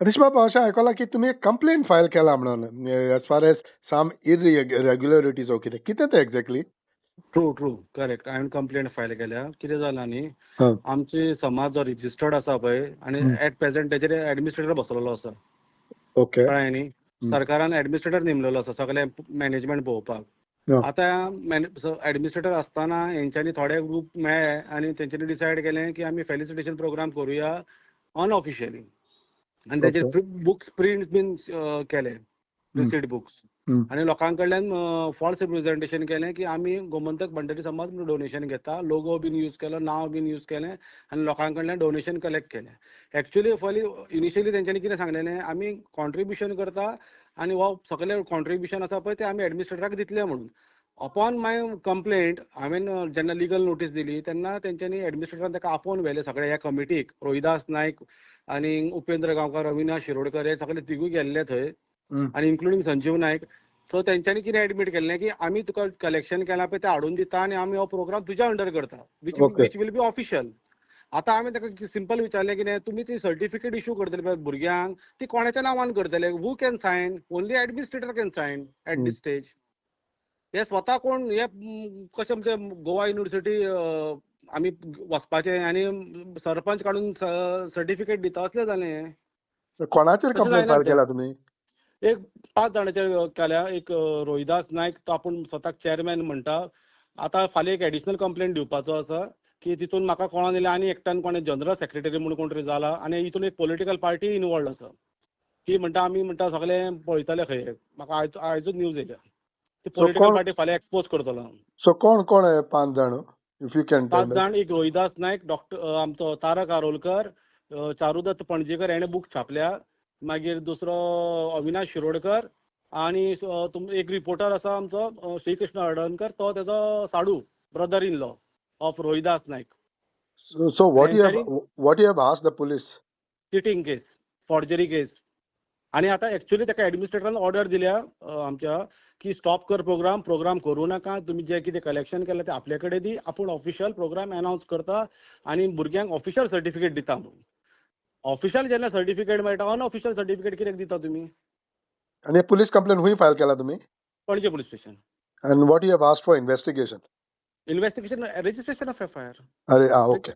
हरीश बाबा अशें आयकलां की तुमी एक कंप्लेन फायल केला म्हणून एज फार एज सम इरेग्युलरिटीज ओ कितें तें एक्झॅक्टली? True correct. हांवें कंप्लेंट फायल केल्या. कितें जालां न्ही, हां. आमची समाज जो रजिस्टर्ड आसा पळय आनी एट प्रेझेंट तेचेर एडमिनिस्ट्रेटर बसलेलो आसा. ओके. कळ्ळें न्ही. सरकारान एडमिनिस्ट्रेटर नेमलेलो आसा सगळें मॅनेजमेंट पळोवपाक. आतां एडमिनिस्ट्रेटर आसतना हेंच्यांनी थोडे ग्रुप मेळ्ळे आनी तेंच्यांनी डिसायड केलें की आमी फेलिसिटेशन प्रोग्राम करुया अनऑफिशियली. आनी तेचेर बुक्स प्रिंट बीन केले, रिसीट बुक्स. आनी लोकां कडल्यान फॉल्स रिप्रेझेंटेशन केलें की आमी गोमंतक भंडारी समाज म्हणून डोनेशन घेता, लोगो बीन यूज केलो, नांव बीन यूज केलें आनी लोकां कडल्यान डोनेशन कलेक्ट केलें. एक्चुअली इनिशियली तेंच्यांनी कितें सांगलेलें, आमी कॉन्ट्रिब्युशन करता आनी हो सगळें कॉन्ट्रिब्युशन आसा पळय तें आमी एडमिनिस्ट्रेटराक दितले म्हणून. अपॉन माय कंप्लेंट हांवें जेन्ना लिगल नोटीस दिली तेन्ना तेंच्यांनी एडमिनिस्ट्रेटरान ताका आपोवन व्हेलें सगळ्या ह्या कमिटीक. रोहिदास नायक आनी उपेंद्र गांवकार, अविनाश शिरोडकर हे सगळे तिगूय गेल्ले थंय आनी इन्क्लुडींग संजीव नायक. सो तेंच्यांनी कितें एडमीट केल्लें की आमी तुका कलेक्शन केलां पळय तें हाडून दिता आनी आमी हो प्रोग्राम तुज्या अंडर करता, वीच वील बी ऑफिशियल. आतां आमी ताका सिंपल विचारलें कितें, तुमी ती सर्टिफिकेट इश्यू करतले पळय भुरग्यांक, ती कोणाच्या नांवान करतले? Who can sign? Only administrator can sign at this stage. हे स्वता कोण हे कशें म्हणजे गोवा युनिव्हर्सिटी आमी वचपाचें आनी सरपंच काडून सर्टिफिकेट दिता असलें जालें हें. कोणाचेर कंप्लेन फायल केला तुमी? एक 5 जाणांचेर केल्या. एक रोहिदास नायक, तो आपूण स्वताक चेअरमॅन म्हणटा. आतां फाल्यां एक एडिशनल कंप्लेंट दिवपाचो आसा की तितून म्हाका कळोन येयलें आनी एकट्यान कोणें जनरल सेक्रेटरी म्हणून कोण तरी जाला आनी हितून एक पॉलिटिकल पार्टी इनवॉल्ड आसा. ती म्हणटा आमी म्हणटा सगळें पळयतले खंय. म्हाका आयजूच न्यूज येयल्या. ती पॉलिटिकल पार्टी फाल्यां एक्सपोज करतलो हांव. सो कोण हे 5 जाण? इफ यू कॅन टेल 5 जाण. एक रोहिदास नायक, डॉक्टर आमचो तारक आरोलकर, चारुदत्त पणजेकर हेणें बूक छापल्या. मागीर दुसरो अविनाश शिरोडकर आनी एक रिपोर्टर आसा आमचो श्रीकृष्ण हळदणकर, तो तेजो साडू, brother in law of Rohidas Naik. So what you have asked the police? Cheating case, forgery case. आनी आतां एक्चुअली ताका एडमिनिस्ट्रेटरान ऑर्डर दिल्या आमच्या की स्टॉप कर प्रोग्राम करूं नाका, तुमी जे कितें कलेक्शन केलें तें आपले कडेन दी, आपूण ऑफिशियल प्रोग्राम अनाउन्स करता आनी भुरग्यांक ऑफिशियल सर्टिफिकेट दिता म्हणून. ऑफिशियल जेन्ना सर्टिफिकेट मेळटा, अनऑफिशियल सर्टिफिकेट कित्याक दिता तुमी? आणि पुलिस कंप्लेन हुंय फायल केला तुमी? पणजे police station. And what you have asked for investigation? Investigation, registration of FIR. अरे ओके.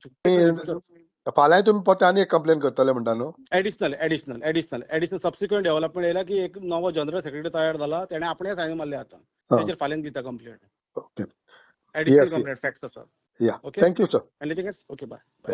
फाल्यां तुमी परत आनी एक कंप्लेन करतले म्हणटा न्हू? एडिशनल सबसिक्वेंट डेव्हलपमेंट येयला की एक नवो जनरल सेक्रेटरी तयार जाला, तेणे आपणे सायन मारले आतां. तेचेर फाल्यां दिता complaint. Okay. Additional complaint facts आसा. या. Thank you sir. Anything else? Okay, bye.